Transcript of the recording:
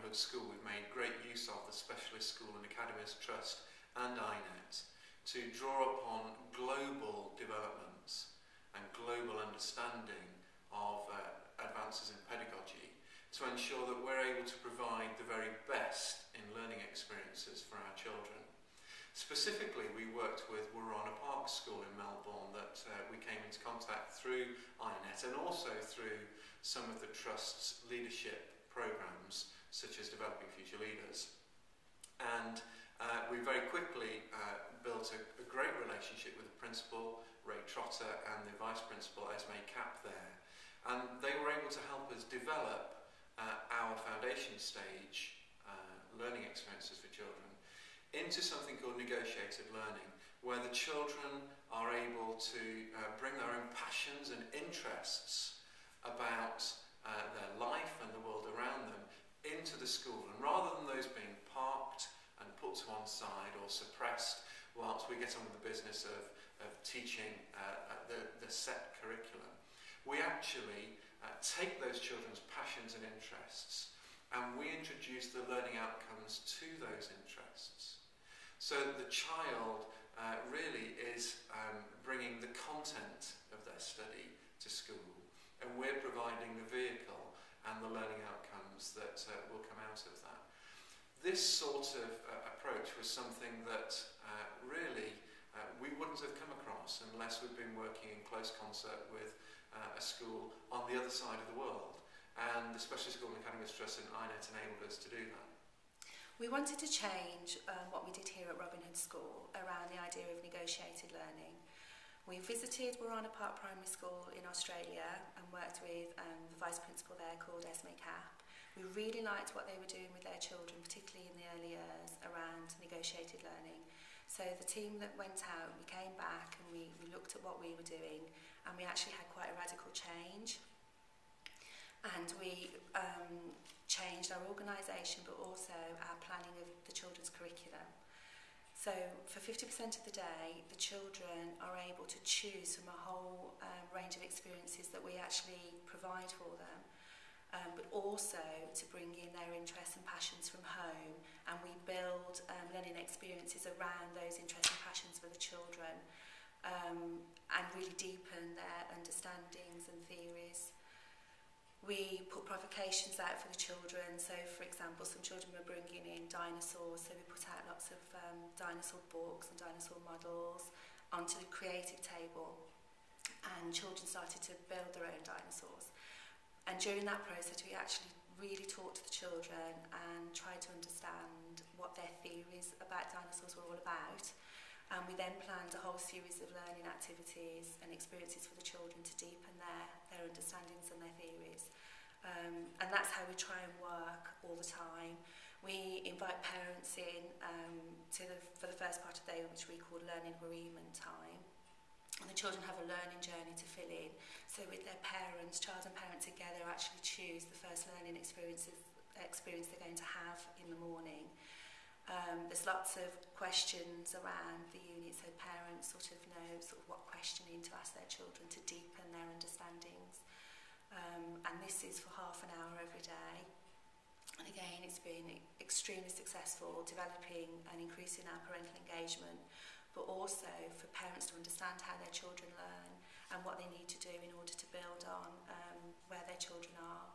neighbourhood school, we've made great use of the Specialist School and Academies Trust and iNET to draw upon global developments and global understanding of advances in pedagogy to ensure that we're able to provide the very best in learning experiences for our children. Specifically, we worked with Warana Park School in Melbourne that we came into contact through iNET and also through some of the Trust's leadership programmes, such as Developing Future Leaders. And we very quickly built a great relationship with the principal, Ray Trotter, and the vice principal, Esme Cap, there. And they were able to help us develop our foundation stage learning experiences for children into something called negotiated learning, where the children are able to bring their own passions and interests about their life and the world around them into the school. And rather than those being parked and put to one side or suppressed whilst we get on with the business of teaching the set curriculum, we actually take those children's passions and interests and we introduce the learning outcomes to those interests. So the child really is bringing the content of their study to school, and we're providing the vehicle and the learning outcomes that will come out of that. This sort of approach was something that really we wouldn't have come across unless we'd been working in close concert with a school on the other side of the world. And the Specialist School and Academies Trust and iNET enabled us to do that. We wanted to change what we did here at Robin Hood School around the idea of negotiated learning. We visited Warana Park Primary School in Australia and worked with the vice principal there called Esme Cap. We really liked what they were doing with their children, particularly in the early years, around negotiated learning. So the team that went out, we came back and we looked at what we were doing, and we actually had quite a radical change. And we changed our organisation, but also our planning of the children's curriculum. So for 50% of the day, the children are able to choose from a whole range of experiences that we actually provide for them, but also to bring in their interests and passions from home, and we build learning experiences around those interests and passions for the children, and really deepen their understandings and theories. We put provocations out for the children. So, for example, some children were bringing in dinosaurs, so we put out lots of dinosaur books and dinosaur models onto the creative table, and children started to build their own dinosaurs. And during that process, we actually really talked to the children and tried to understand what their theories about dinosaurs were all about. And we then planned a whole series of learning activities and experiences for the children to deepen their understandings and their theories. And that's how we try and work all the time. We invite parents in for the first part of the day, which we call learning bereavement time. And the children have a learning journey to fill in. So with their parents, child and parent together actually choose the first learning experience they're going to have in the morning. There's lots of questions around the unit, so parents sort of know what questioning to ask their children to deepen their understandings. And this is for half an hour every day. And again, it's been extremely successful, developing and increasing our parental engagement, but also for parents to understand how their children learn and what they need to do in order to build on where their children are.